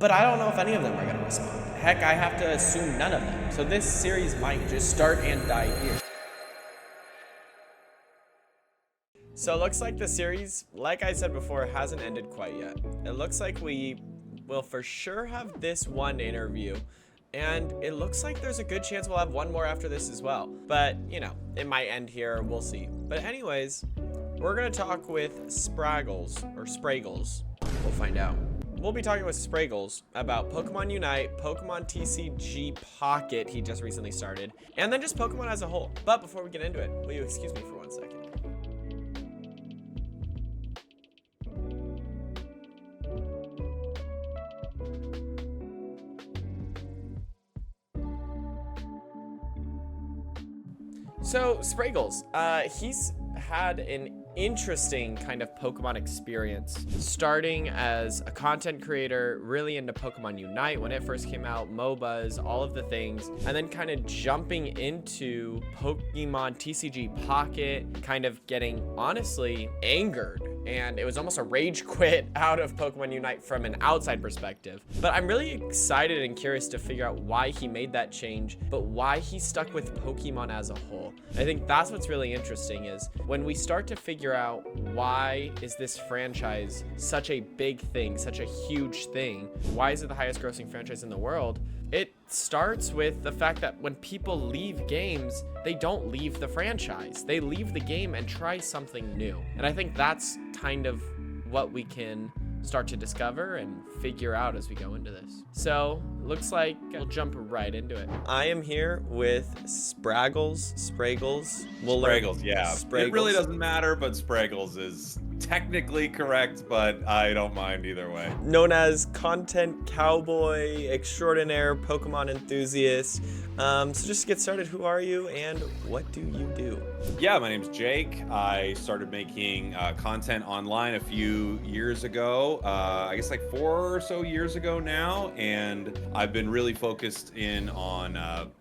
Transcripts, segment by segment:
But I don't know if any of them are going to respond. Heck, I have to assume none of them. So this series might just start and die here. So it looks like the series, like I said before, hasn't ended quite yet. It looks like we will for sure have this one interview, and it looks like there's a good chance we'll have one more after this as well. But, you know, it might end here, we'll see. But anyways, we're gonna talk with Spragels, or Spragels. We'll find out. We'll be talking with Spragels about Pokemon Unite, Pokemon TCG Pocket he just recently started, and then just Pokemon as a whole. But before we get into it, will you excuse me for 1 second? So Spragels, he's had an interesting kind of Pokemon experience, starting as a content creator, really into Pokemon Unite when it first came out, MOBAs, all of the things, and then kind of jumping into Pokemon TCG Pocket, kind of getting honestly angered, and it was almost a rage quit out of Pokemon Unite from an outside perspective. But I'm really excited and curious to figure out why he made that change, but why he stuck with Pokemon as a whole. I think that's what's really interesting, is when we start to figure out why is this franchise such a big thing, such a huge thing, why is it the highest grossing franchise in the world, it starts with the fact that when people leave games, they don't leave the franchise. They leave the game and try something new. And I think that's kind of what we can start to discover and figure out as we go into this. So looks like we'll jump right into it. I am here with Spragels. Spragels, yeah. Spragels. It really doesn't matter, but Spragels is technically correct, but I don't mind either way. Known as content cowboy extraordinaire, Pokemon enthusiast. So just to get started, who are you and what do you do? Yeah, my name's Jake. I started making content online a few years ago, I guess like 4 or so years ago now, and I've been really focused in on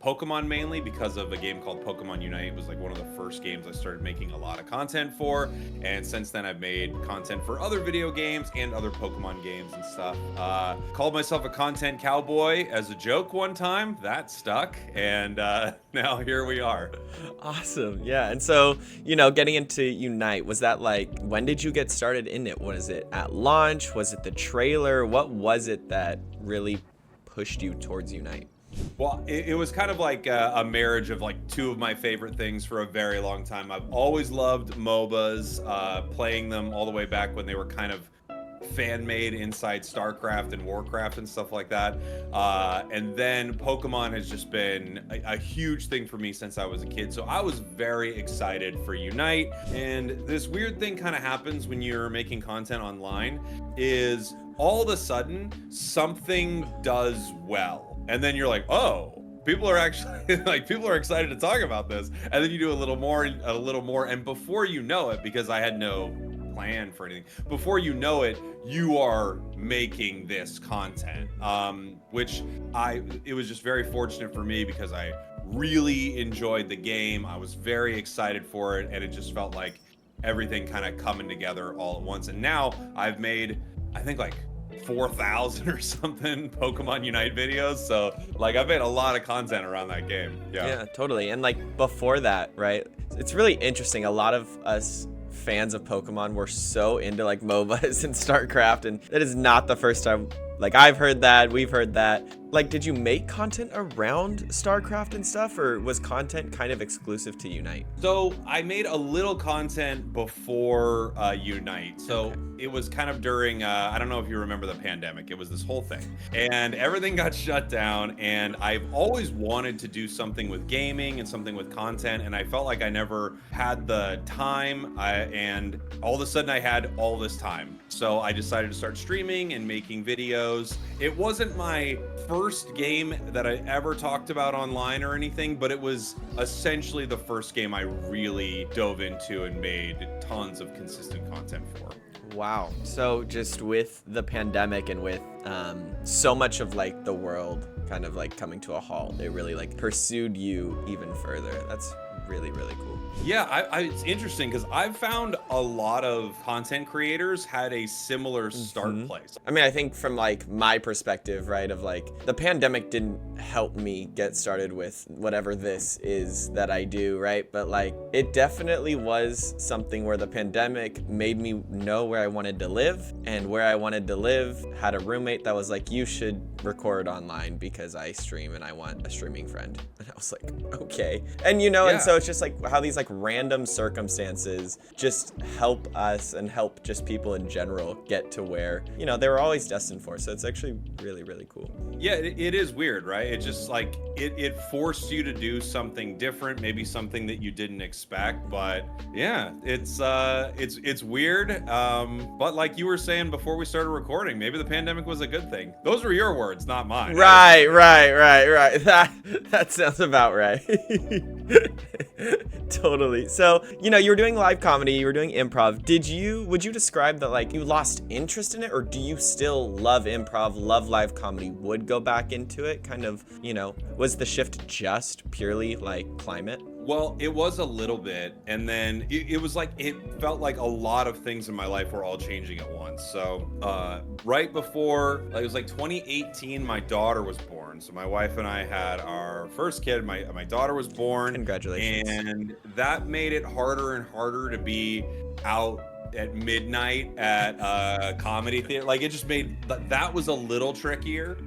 Pokemon mainly because of a game called Pokemon Unite. It was like one of the first games I started making a lot of content for, and since then I've made content for other video games and other Pokemon games and stuff. Called myself a content cowboy as a joke one time. That stuck, and now here we are. Awesome. Yeah. And so, you know, getting into Unite, was that like, when did you get started in it? Was it at launch? Was it the trailer? What was it that really pushed you towards Unite? Well, it was kind of like a marriage of like two of my favorite things for a very long time. I've always loved MOBAs, playing them all the way back when they were kind of fan-made inside StarCraft and Warcraft and stuff like that. And then Pokemon has just been a huge thing for me since I was a kid. So I was very excited for Unite. And this weird thing kind of happens when you're making content online is all of a sudden something does well. And then you're like, oh, people are actually like, people are excited to talk about this. And then you do a little more. And before you know it, because I had no plan for anything, before you know it, you are making this content, which it was just very fortunate for me because I really enjoyed the game. I was very excited for it, and it just felt like everything kind of coming together all at once. And now I've made, I think, like 4,000 or something Pokemon Unite videos, so like I've made a lot of content around that game. Yeah, totally. And like before that, right, it's really interesting, a lot of us fans of Pokemon were so into like MOBAs and StarCraft, and that is not the first time like I've heard that, we've heard that. Like, did you make content around StarCraft and stuff, or was content kind of exclusive to Unite? So I made a little content before Unite. So okay. It was kind of during, I don't know if you remember the pandemic. It was this whole thing. And everything got shut down. And I've always wanted to do something with gaming and something with content. And I felt like I never had the time. And all of a sudden I had all this time. So I decided to start streaming and making videos. It wasn't my first game that I ever talked about online or anything, but it was essentially the first game I really dove into and made tons of consistent content for. Wow. So just with the pandemic and with so much of like the world kind of like coming to a halt, it really like pursued you even further. That's really, really cool. Yeah, it's interesting because I've found a lot of content creators had a similar start place. I mean, I think from like my perspective, right, of like the pandemic didn't help me get started with whatever this is that I do, right? But like it definitely was something where the pandemic made me know where I wanted to live, and where I wanted to live had a roommate that was like, you should record online because I stream and I want a streaming friend. And I was like, okay. And you know, and so it's just like how these like random circumstances just help us and help just people in general get to where, you know, they were always destined for. So it's actually really, really cool. Yeah, it is weird, right? It just like it forced you to do something different, maybe something that you didn't expect. But yeah, it's weird. But like you were saying before we started recording, maybe the pandemic was a good thing. Those were your words, not mine. Right. That sounds about right. Totally. So, you know, you were doing live comedy, you were doing improv. Would you describe that like you lost interest in it, or do you still love improv, love live comedy, would go back into it? Kind of, you know, was the shift just purely like climate? Well, it was a little bit, and then it was like, it felt like a lot of things in my life were all changing at once. So right before, like, it was like 2018, my daughter was born. So my wife and I had our first kid. My daughter was born. Congratulations. And that made it harder and harder to be out at midnight at a comedy theater. Like, it just made, that was a little trickier.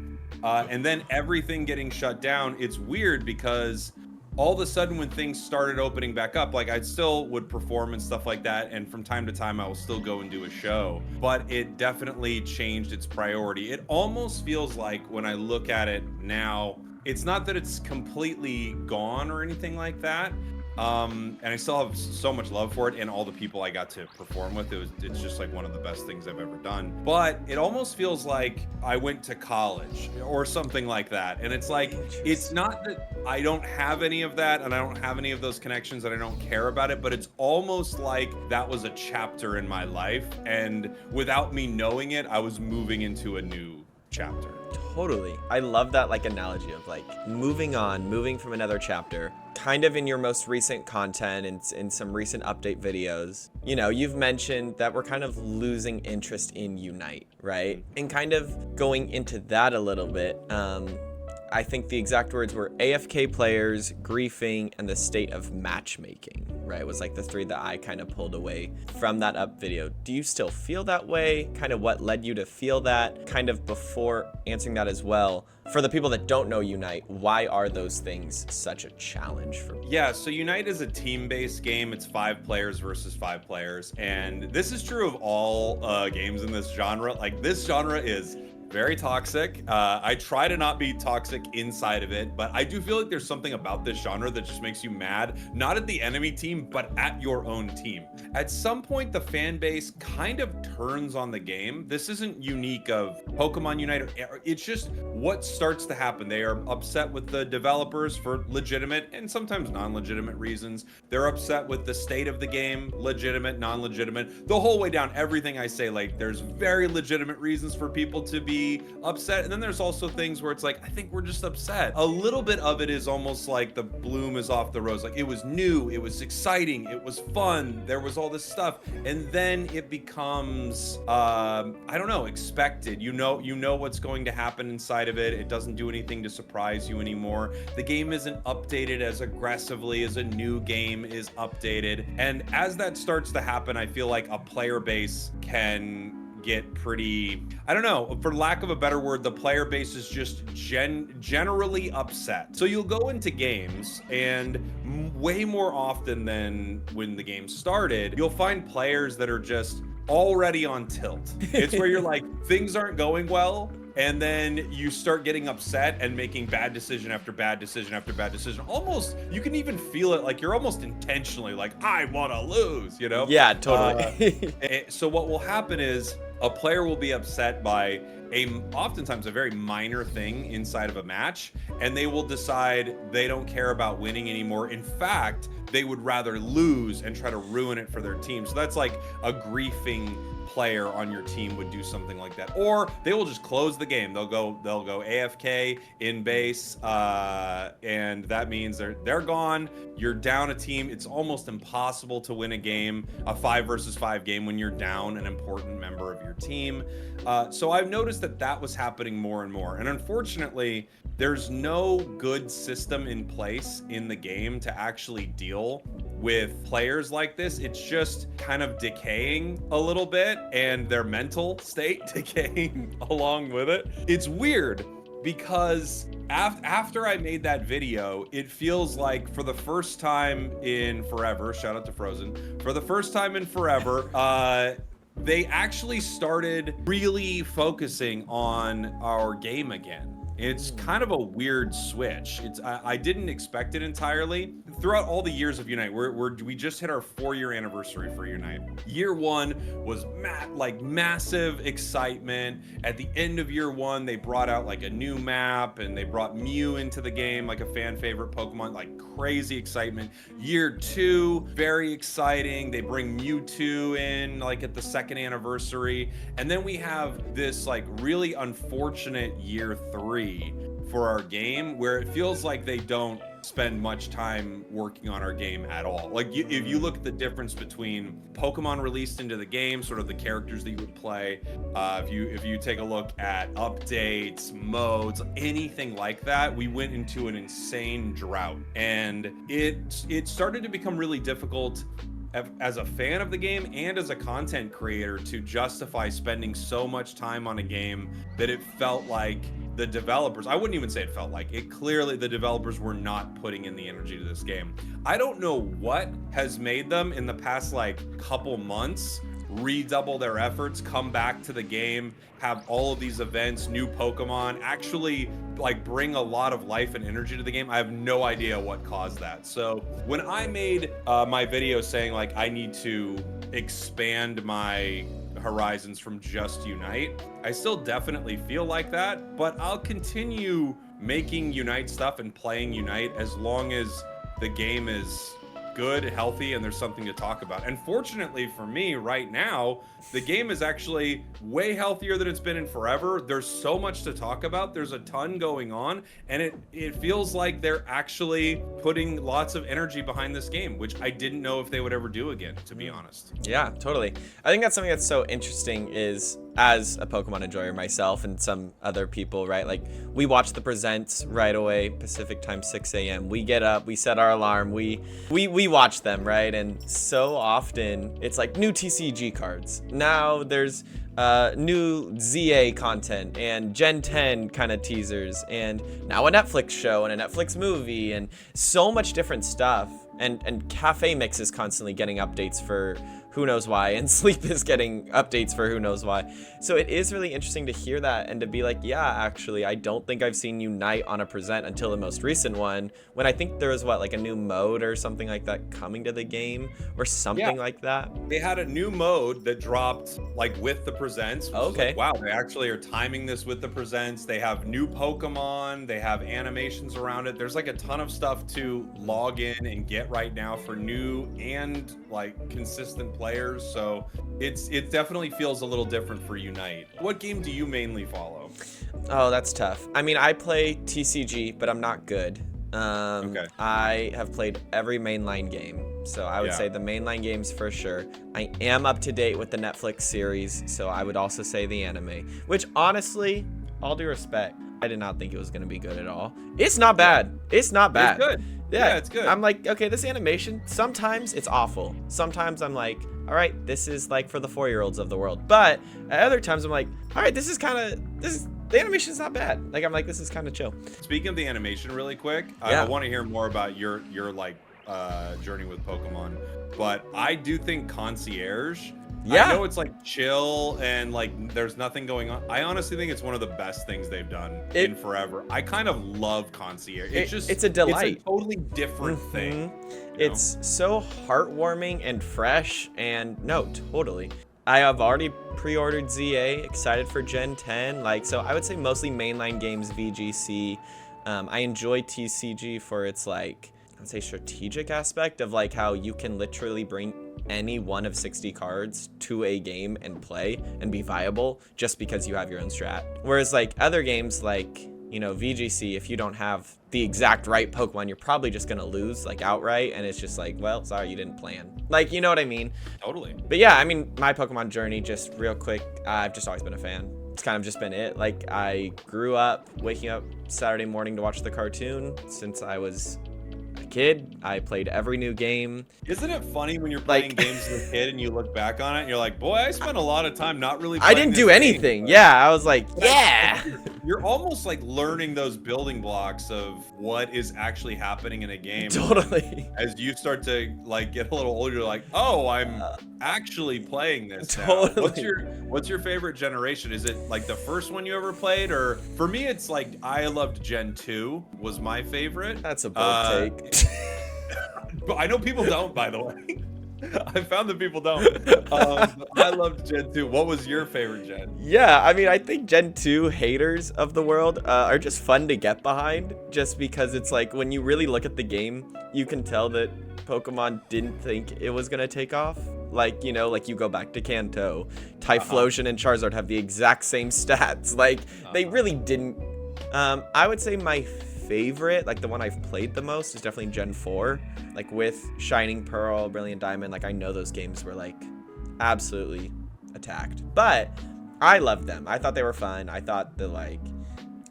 And then everything getting shut down, it's weird because all of a sudden when things started opening back up, like I still would perform and stuff like that, and from time to time I will still go and do a show, but it definitely changed its priority. It almost feels like when I look at it now, it's not that it's completely gone or anything like that. And I still have so much love for it and all the people I got to perform with. It's just like one of the best things I've ever done. But it almost feels like I went to college or something like that. And it's like, it's not that I don't have any of that and I don't have any of those connections and I don't care about it, but it's almost like that was a chapter in my life. And without me knowing it, I was moving into a new chapter. Totally. I love that like analogy of like moving from another chapter. Kind of in your most recent content and in some recent update videos, you know, you've mentioned that we're kind of losing interest in Unite, right? And kind of going into that a little bit, I think the exact words were AFK players, griefing, and the state of matchmaking, right? It was like the three that I kind of pulled away from that up video. Do you still feel that way? Kind of what led you to feel that? Kind of before answering that as well, for the people that don't know Unite, why are those things such a challenge for me? Yeah, so Unite is a team-based game. It's 5 players versus 5 players. And this is true of all games in this genre. Like, this genre is very toxic. I try to not be toxic inside of it, but I do feel like there's something about this genre that just makes you mad, not at the enemy team, but at your own team. At some point, the fan base kind of turns on the game. This isn't unique of Pokemon Unite. It's just what starts to happen. They are upset with the developers for legitimate and sometimes non-legitimate reasons. They're upset with the state of the game, legitimate, non-legitimate, the whole way down. Everything I say, like, there's very legitimate reasons for people to be upset, and then there's also things where it's like, I think we're just upset. A little bit of it is almost like the bloom is off the rose. Like, it was new, it was exciting, it was fun, there was all this stuff, and then it becomes I don't know, expected. You know what's going to happen inside of it. It doesn't do anything to surprise you anymore. The game isn't updated as aggressively as a new game is updated, and as that starts to happen, I feel like a player base can get pretty, I don't know, for lack of a better word, the player base is just generally upset. So you'll go into games, and way more often than when the game started, you'll find players that are just already on tilt. It's where you're like, things aren't going well, and then you start getting upset and making bad decision after bad decision after bad decision. Almost, you can even feel it, like you're almost intentionally like, I want to lose, you know? Yeah, totally. So what will happen is a player will be upset by oftentimes a very minor thing inside of a match, and they will decide they don't care about winning anymore. In fact, they would rather lose and try to ruin it for their team. So that's like a griefing player on your team would do something like that. Or they will just close the game. They'll go AFK in base, and that means they're gone. You're down a team. It's almost impossible to win a game, a 5 versus 5 game, when you're down an important member of your team. So I've noticed that was happening more and more. And unfortunately, there's no good system in place in the game to actually deal with players like this. It's just kind of decaying a little bit, and their mental state decaying along with it. It's weird because after I made that video, it feels like for the first time in forever, shout out to Frozen, for the first time in forever, they actually started really focusing on our game again. It's kind of a weird switch. I didn't expect it entirely. Throughout all the years of Unite, we just hit our 4-year anniversary for Unite. Year 1 was massive excitement. At the end of year 1, they brought out like a new map, and they brought Mew into the game, like a fan favorite Pokemon, like crazy excitement. Year 2, very exciting. They bring Mewtwo in like at the 2nd anniversary. And then we have this like really unfortunate year 3 for our game, where it feels like they don't spend much time working on our game at all. Like if you look at the difference between Pokemon released into the game, sort of the characters that you would play, if you take a look at updates, modes, anything like that, we went into an insane drought, and it started to become really difficult as a fan of the game and as a content creator to justify spending so much time on a game that it felt like the developers, I wouldn't even say it felt like it, clearly the developers were not putting in the energy to this game. I don't know what has made them in the past like couple months redouble their efforts, come back to the game, have all of these events, new Pokemon, actually like bring a lot of life and energy to the game. I have no idea what caused that. So when I made my video saying like I need to expand my horizons from just Unite, I still definitely feel like that, but I'll continue making Unite stuff and playing Unite as long as the game is good, healthy, and there's something to talk about. And fortunately for me right now, the game is actually way healthier than it's been in forever. There's so much to talk about. There's a ton going on, and it feels like they're actually putting lots of energy behind this game, which I didn't know if they would ever do again, to be honest. Yeah, totally. I think that's something that's so interesting is, as a Pokemon enjoyer myself and some other people, right? Like we watch the presents right away, Pacific time, 6 a.m. We get up, we set our alarm, we watch them, right? And so often it's like new TCG cards. Now there's new ZA content and Gen 10 kind of teasers, and now a Netflix show and a Netflix movie and so much different stuff. And Cafe Mix is constantly getting updates for who knows why, and Sleep is getting updates for who knows why. So it is really interesting to hear that and to be like, yeah, actually, I don't think I've seen Unite on a present until the most recent one, when I think there was like a new mode or something like that coming to the game or something like that. They had a new mode that dropped like with the presents. Okay. Like, wow, they actually are timing this with the presents. They have new Pokemon. They have animations around it. There's like a ton of stuff to log in and get right now for new and like consistent players. So it definitely feels a little different for Unite. What game do you mainly follow? Oh, that's tough. I mean, I play TCG, but I'm not good. Okay. I have played every mainline game, so I would say the mainline games for sure. I am up to date with the Netflix series, so I would also say the anime, which honestly, all due respect, I did not think it was going to be good at all. It's not bad. It's not bad. It's good. Yeah, it's good. I'm like, okay, this animation, sometimes it's awful. Sometimes I'm like, all right, this is like for the 4-year-olds of the world. But at other times I'm like, all right, the animation's not bad. Like, I'm like, this is kind of chill. Speaking of the animation really quick, I want to hear more about your like journey with Pokemon. But I do think Concierge, I know it's like chill and like there's nothing going on. I honestly think it's one of the best things they've done in forever. I kind of love Concierge. It's a delight. It's a totally different thing. It's so heartwarming and fresh, and no, totally. I have already pre-ordered ZA, excited for Gen 10. Like, so I would say mostly mainline games, VGC. I enjoy TCG for its like, I'd say strategic aspect of like how you can literally bring any one of 60 cards to a game and play and be viable just because you have your own strat. Whereas like other games like, you know, VGC, if you don't have the exact right Pokemon, you're probably just gonna lose like outright, and it's just like, well, sorry, you didn't plan. Like, you know what I mean? Totally. But yeah, I mean, my Pokemon journey, just real quick, I've just always been a fan. It's kind of just been it. Like, I grew up waking up Saturday morning to watch the cartoon since I was a kid. I played every new game. Isn't it funny when you're playing games as a kid and you look back on it and you're like, boy, I spent a lot of time not really playing I didn't do anything. Yeah, I was like, yeah. You're almost like learning those building blocks of what is actually happening in a game. Totally. As you start to like get a little older, you're like, oh, I'm actually playing this Totally. now. What's your favorite generation? Is it like the first one you ever played? Or for me, it's like I loved Gen 2 was my favorite. That's a bold take. But I know people don't, by the way. I found that people don't. I loved Gen 2. What was your favorite gen? Yeah, I mean, I think Gen 2 haters of the world are just fun to get behind, just because it's like when you really look at the game, you can tell that Pokemon didn't think it was going to take off. Like, you know, like you go back to Kanto, Typhlosion and Charizard have the exact same stats. Like, they really didn't. I would say my favorite, like the one I've played the most, is definitely Gen 4. Like with Shining Pearl, Brilliant Diamond, like I know those games were like absolutely attacked. But I loved them. I thought they were fun. I thought that like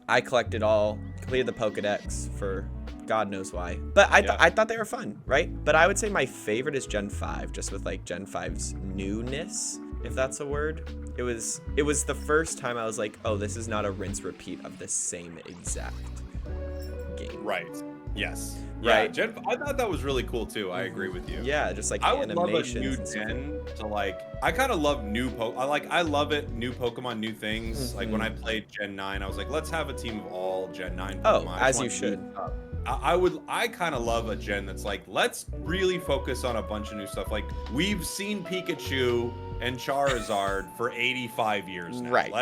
I completed the Pokedex for God knows why. But I thought they were fun, right? But I would say my favorite is Gen 5, just with like Gen 5's newness, if that's a word. It was the first time I was like, oh, this is not a rinse repeat of the same exact game. Right. Yes. Right. Yeah, I thought that was really cool too. I agree with you. Yeah, just like I would love a new animations. gen to like. I kind of love I love it. New Pokemon, new things. Like when I played Gen 9, I was like, let's have a team of all Gen 9 Pokemon. Oh, I as just you want should. new stuff. I kind of love a gen that's like, let's really focus on a bunch of new stuff. Like we've seen Pikachu and Charizard for 85 years now. Right.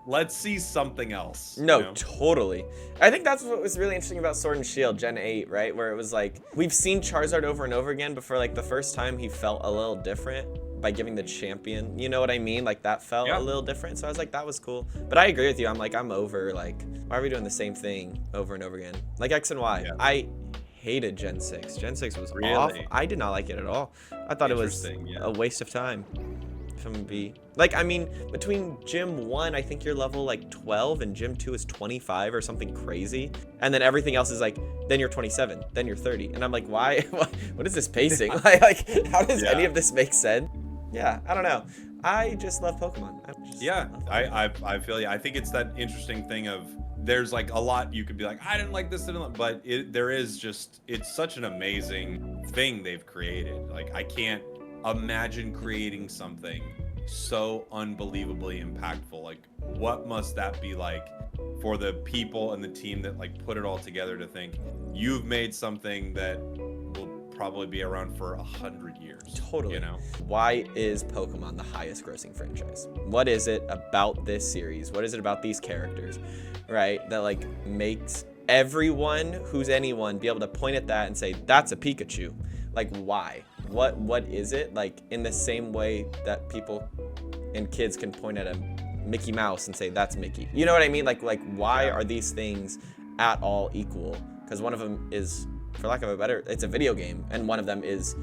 Let's see something else. No, you know? totally. I think that's what was really interesting about Sword and Shield Gen 8, right? Where it was like, we've seen Charizard over and over again, but for like the first time he felt a little different by giving the champion. You know what I mean? Like that felt a little different. So I was like, that was cool. But I agree with you. I'm over, like, why are we doing the same thing over and over again? Like X and Y. Yeah. I hated Gen 6. Gen 6 was awful. I did not like it at all. I thought it was a waste of time. Like, I mean, between Gym 1, I think you're level like 12 and Gym 2 is 25 or something crazy. And then everything else is like, then you're 27, then you're 30. And I'm like, why? What is this pacing? like, how does any of this make sense? Yeah, I don't know. I just love Pokemon. I feel you. I think it's that interesting thing of there's like a lot you could be like, I didn't like this, but there is just, it's such an amazing thing they've created. Like, I can't imagine creating something so unbelievably impactful. Like, what must that be like for the people and the team that like put it all together to think you've made something that will probably be around for 100 years? Totally. You know, why is Pokemon the highest grossing franchise? What is it about this series? What is it about these characters, right, that like makes everyone who's anyone be able to point at that and say that's a Pikachu? Like, why? What is it? Like, in the same way that people and kids can point at a Mickey Mouse and say that's Mickey. You know what I mean? Like why are these things at all equal? Because one of them is, for lack of a better, it's a video game, and one of them is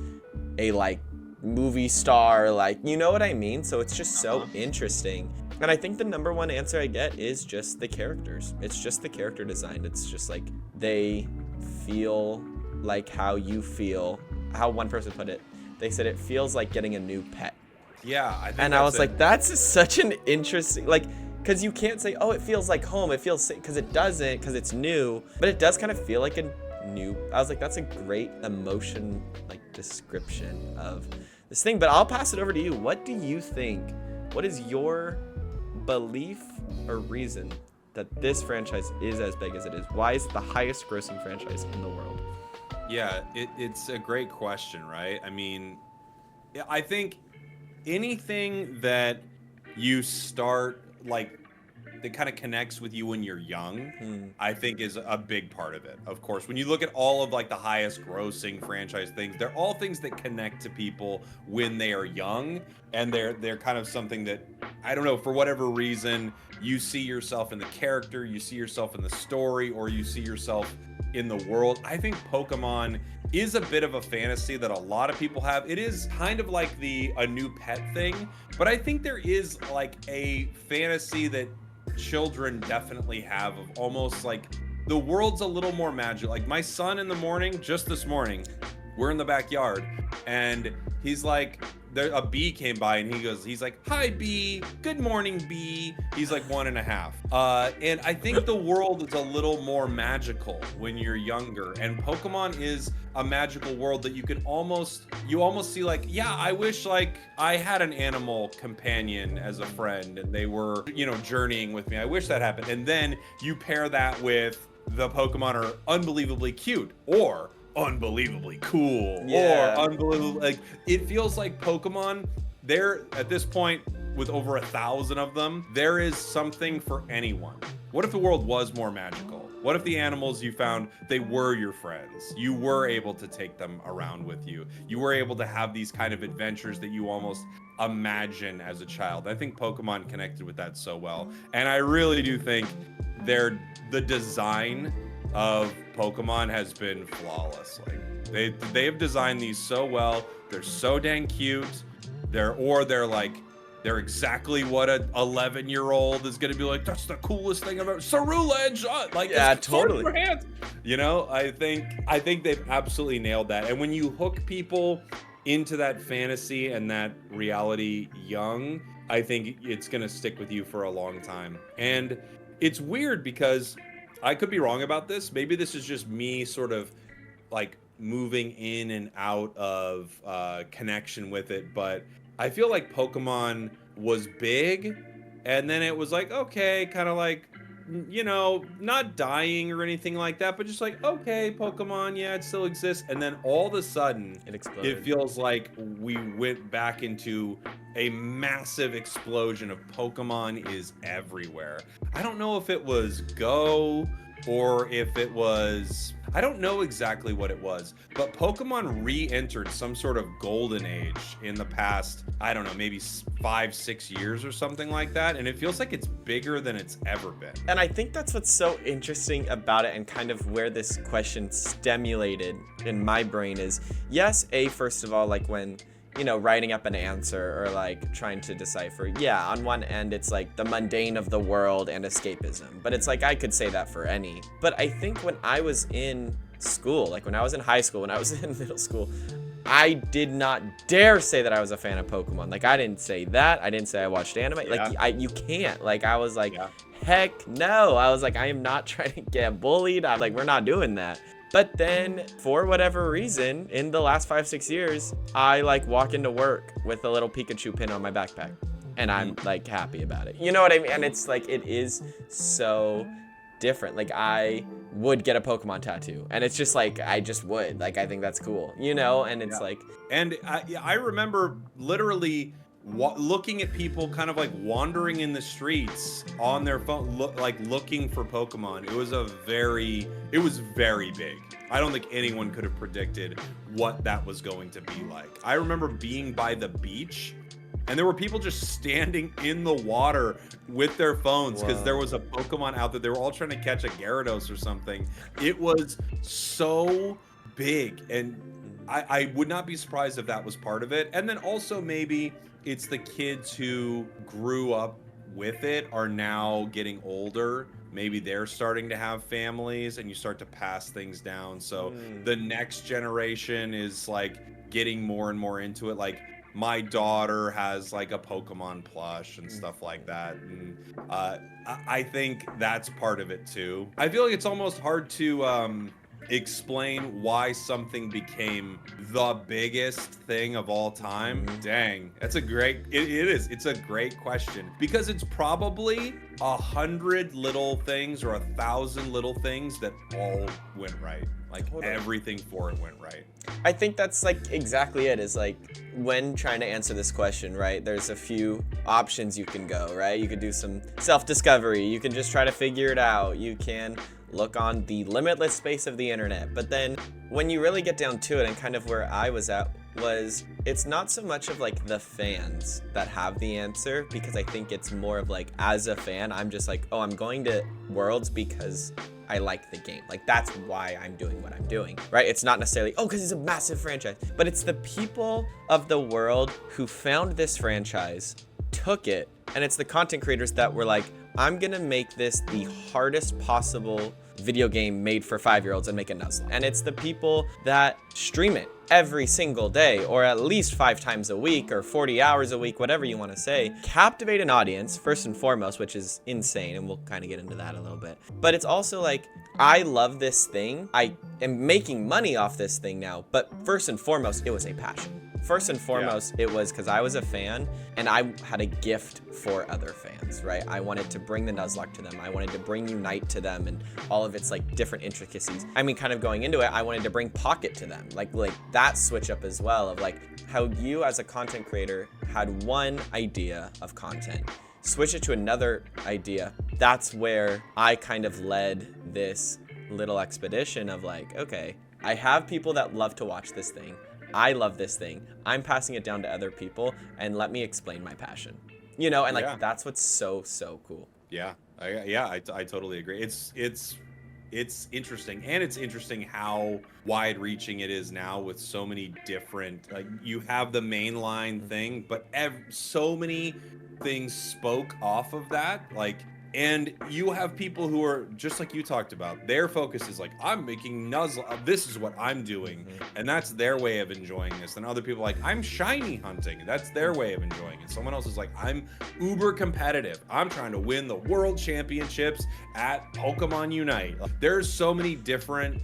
a like movie star, like, you know what I mean? So it's just so interesting. And I think the number one answer I get is just the characters. It's just the character design. It's just like they feel like how you feel. How one person put it, they said it feels like getting a new pet. Yeah, I think. And I was like, that's such an interesting, like, because you can't say, oh, it feels like home. It feels, because it doesn't, because it's new, but it does kind of feel like a new. I was like, that's a great emotion, like, description of this thing. But I'll pass it over to you. What do you think? What is your belief or reason that this franchise is as big as it is? Why is it the highest grossing franchise in the world? Yeah, it's a great question, right? I mean, I think anything that you start, like, that kind of connects with you when you're young, Hmm. I think is a big part of it. Of course, when you look at all of like the highest grossing franchise things, they're all things that connect to people when they are young, and they're kind of something that, I don't know, for whatever reason, you see yourself in the character, you see yourself in the story, or you see yourself in the world. I think Pokemon is a bit of a fantasy that a lot of people have. It is kind of like a new pet thing, but I think there is like a fantasy that children definitely have of almost like the world's a little more magical. Like my son in the morning, just this morning, we're in the backyard and he's like, a bee came by and he's like, "Hi, bee. Good morning, bee." He's like 1.5. And I think the world is a little more magical when you're younger. And Pokemon is a magical world that you almost see like, yeah, I wish like I had an animal companion as a friend and they were, journeying with me. I wish that happened. And then you pair that with the Pokemon are unbelievably cute or unbelievably cool Yeah. or unbelievable. Like it feels like Pokemon, they're at this point with over 1,000 of them, there is something for anyone. What if the world was more magical? What if the animals you found, they were your friends? You were able to take them around with you. You were able to have these kind of adventures that you almost imagine as a child. I think Pokemon connected with that so well. And I really do think the design of Pokemon has been flawless. Like they have designed these so well. They're so dang cute. They're exactly what a 11-year-old is gonna be like. That's the coolest thing I've ever. Cerula and shot. Like Yeah, it's sword in totally. your hands. I think they've absolutely nailed that. And when you hook people into that fantasy and that reality young, I think it's gonna stick with you for a long time. And it's weird because I could be wrong about this. Maybe this is just me sort of like moving in and out of connection with it, but I feel like Pokemon was big and then it was like, okay, kind of like, not dying or anything like that, but just like, okay, Pokemon, yeah, it still exists. And then all of a sudden, It exploded. it feels like we went back into a massive explosion of Pokemon is everywhere. I don't know if it was Go or if it was, I don't know exactly what it was, but Pokemon re-entered some sort of golden age in the past, I don't know, maybe 5-6 years or something like that. And it feels like it's bigger than it's ever been. And I think that's what's so interesting about it and kind of where this question stimulated in my brain is, yes, first of all, like when, writing up an answer or like trying to decipher, yeah, on one end, it's like the mundane of the world and escapism. But it's like, I could say that for any. But I think when I was in school, like when I was in high school, when I was in middle school, I did not dare say that I was a fan of Pokemon. Like, I didn't say that. I didn't say I watched anime. Yeah. Like, you can't. Like, I was like, Yeah. heck no. I was like, I am not trying to get bullied. I'm like, we're not doing that. But then, for whatever reason, in the last 5-6 years, I like walk into work with a little Pikachu pin on my backpack. And I'm like happy about it. You know what I mean? And it's like, it is so different. Like, I would get a Pokemon tattoo. And it's just like, I just would. Like, I think that's cool. And it's like... And I remember literally looking at people kind of like wandering in the streets on their phone, looking for Pokemon. It was very big. I don't think anyone could have predicted what that was going to be like. I remember being by the beach and there were people just standing in the water with their phones because there was a Pokemon out there. They were all trying to catch a Gyarados or something. It was so big, and I would not be surprised if that was part of it. And then also maybe it's the kids who grew up with it are now getting older. Maybe they're starting to have families and you start to pass things down. So the next generation is like getting more and more into it. Like my daughter has like a Pokemon plush and stuff like that. And I think that's part of it too. I feel like it's almost hard to explain why something became the biggest thing of all time? Dang, that's a great, it is. It's a great question because it's probably 100 little things or 1,000 little things that all went right. Like everything for it went right. I think that's like exactly it, is like when trying to answer this question, right? There's a few options you can go, right? You could do some self-discovery. You can just try to figure it out. You can look on the limitless space of the internet. But then when you really get down to it, and kind of where I was at, was it's not so much of like the fans that have the answer, because I think it's more of like, as a fan, I'm just like, oh, I'm going to Worlds because I like the game. Like, that's why I'm doing what I'm doing, right? It's not necessarily, oh, because it's a massive franchise, but it's the people of the world who found this franchise, took it, and it's the content creators that were like, I'm gonna make this the hardest possible video game made for 5-year-olds and make a Nuzlocke. And it's the people that stream it every single day, or at least 5 times a week, or 40 hours a week, whatever you want to say, captivate an audience first and foremost, which is insane, and we'll kind of get into that a little bit. But it's also like, I love this thing, I am making money off this thing now, but first and foremost, it was a passion. First and foremost, it was because I was a fan and I had a gift for other fans, right? I wanted to bring the Nuzlocke to them. I wanted to bring Unite to them and all of its like different intricacies. I mean, kind of going into it, I wanted to bring Pocket to them. Like that switch up as well, of like how you as a content creator had one idea of content, switch it to another idea. That's where I kind of led this little expedition of like, okay, I have people that love to watch this thing. I love this thing. I'm passing it down to other people, and let me explain my passion. You know, and like that's what's so cool. Yeah, I totally agree. It's interesting, and it's interesting how wide-reaching it is now with so many different. Like you have the mainline thing, but so many things spoke off of that. Like. And you have people who are just like you talked about. Their focus is like, I'm making Nuzlocke. This is what I'm doing. And that's their way of enjoying this. And other people are like, I'm shiny hunting. That's their way of enjoying it. Someone else is like, I'm uber competitive. I'm trying to win the world championships at Pokemon Unite. There's so many different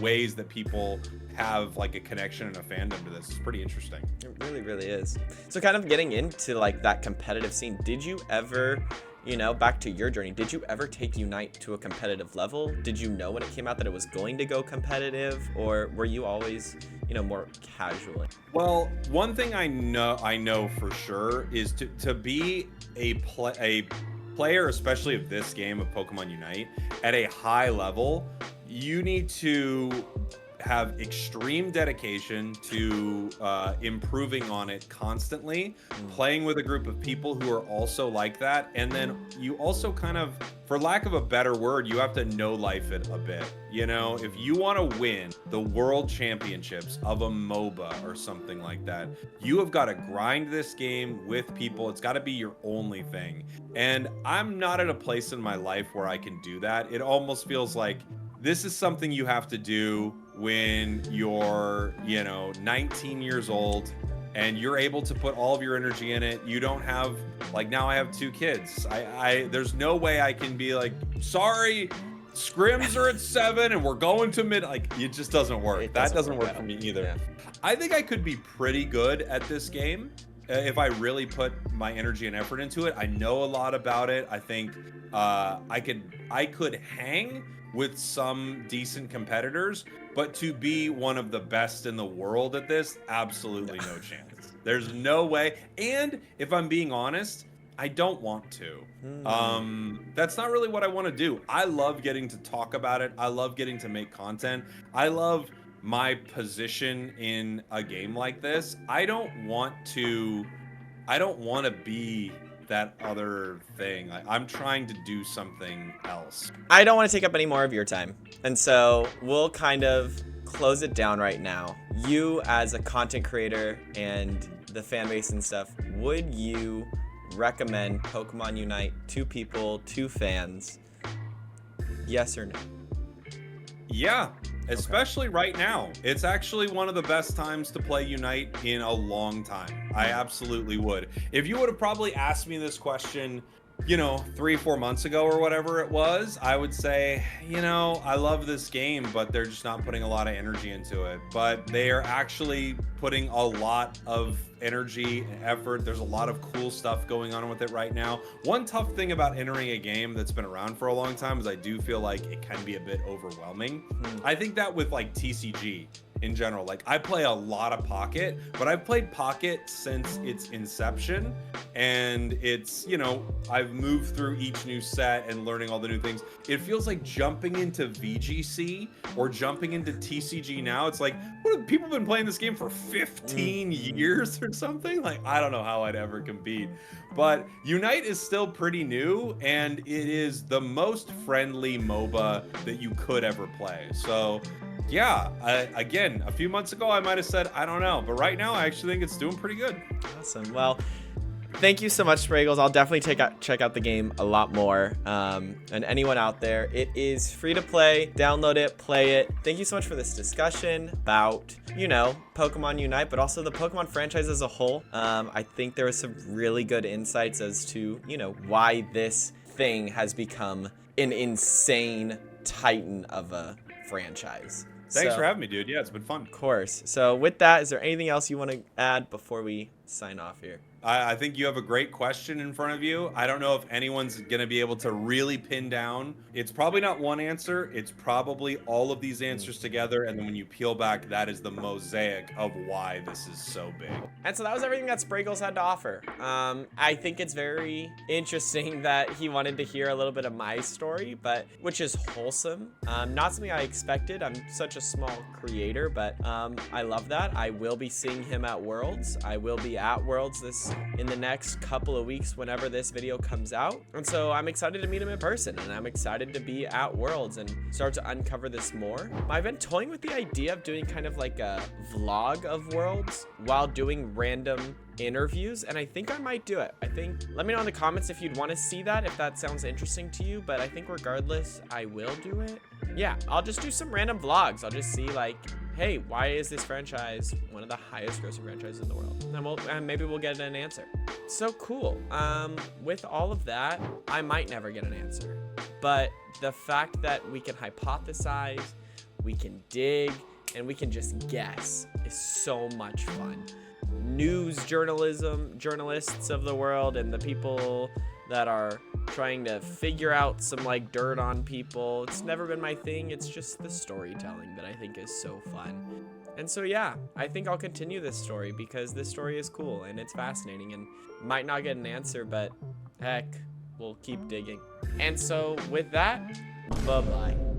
ways that people have like a connection and a fandom to this. It's pretty interesting. It really, really is. So kind of getting into like that competitive scene, did you ever, you know, back to your journey, did you ever take Unite to a competitive level? Did you know when it came out that it was going to go competitive, or were you always, you know, more casual? Well, one thing I know for sure is to be a player, especially of this game of Pokemon Unite, at a high level, you need to have extreme dedication to improving on it constantly, playing with a group of people who are also like that, and then you also kind of, for lack of a better word, you have to know life it a bit. You know, if you want to win the world championships of a MOBA or something like that, you have got to grind this game with people. It's got to be your only thing. And I'm not at a place in my life where I can do that. It almost feels like this is something you have to do when you're, you know, 19 years old and you're able to put all of your energy in it. You don't have, like, now I have 2 kids. There's no way I can be like, sorry, scrims are at 7 and we're going to mid. Like, it just doesn't work. That doesn't work for me either. Yeah. I think I could be pretty good at this game if I really put my energy and effort into it. I know a lot about it. I think I could hang with some decent competitors, but to be one of the best in the world at this, absolutely no chance. There's no way. And if I'm being honest, I don't want to. That's not really what I want to do. I love getting to talk about it. I love getting to make content. I love my position in a game like this. I don't want to be that other thing. I'm trying to do something else. I don't want to take up any more of your time, and so we'll kind of close it down right now. You as a content creator and the fan base and stuff, would you recommend Pokemon Unite to people, to fans? Yes or no? Yeah, especially right now. It's actually one of the best times to play Unite in a long time. I absolutely would. If you would have probably asked me this question you know, 3-4 months ago or whatever it was, I would say, you know, I love this game, but they're just not putting a lot of energy into it. But they are actually putting a lot of energy and effort. There's a lot of cool stuff going on with it right now. One tough thing about entering a game that's been around for a long time is I do feel like it can be a bit overwhelming. I think that with like TCG in general, like I play a lot of Pocket, but I've played Pocket since its inception, and it's, you know, I've moved through each new set and learning all the new things. It feels like jumping into VGC or jumping into TCG now. It's like, what have people been playing this game for 15 years or something? Like, I don't know how I'd ever compete. But Unite is still pretty new, and it is the most friendly MOBA that you could ever play. So yeah, again, a few months ago I might have said I don't know, but right now I actually think it's doing pretty good. Awesome. Well, thank you so much, Spragels. I'll definitely check out the game a lot more. And anyone out there, it is free to play. Download it, play it. Thank you so much for this discussion about, you know, Pokemon Unite, but also the Pokemon franchise as a whole. I think there was some really good insights as to, you know, why this thing has become an insane titan of a franchise. Thanks for having me, dude. Yeah, it's been fun. Of course. So with that, is there anything else you want to add before we sign off here? I think you have a great question in front of you. I don't know if anyone's going to be able to really pin down. It's probably not one answer. It's probably all of these answers together. And then when you peel back, that is the mosaic of why this is so big. And so that was everything that Spragels had to offer. I think it's very interesting that he wanted to hear a little bit of my story, but which is wholesome. Not something I expected. I'm such a small creator, but I love that. I will be seeing him at Worlds. I will be at Worlds in the next couple of weeks whenever this video comes out, and so I'm excited to meet him in person, and I'm excited to be at Worlds and start to uncover this more. I've been toying with the idea of doing kind of like a vlog of Worlds while doing random interviews, and I think I might do it. Let me know in the comments if you'd want to see that, if that sounds interesting to you, but I think regardless I will do it. Yeah, I'll just do some random vlogs. I'll just see like, hey, why is this franchise one of the highest grossing franchises in the world? And maybe we'll get an answer. So cool. With all of that, I might never get an answer, but the fact that we can hypothesize, we can dig, and we can just guess is so much fun. News journalists of the world, and the people that are trying to figure out some like dirt on people, it's never been my thing. It's just the storytelling that I think is so fun. And so yeah, I think I'll continue this story because this story is cool and it's fascinating, and might not get an answer, but heck, we'll keep digging. And so with that, bye-bye.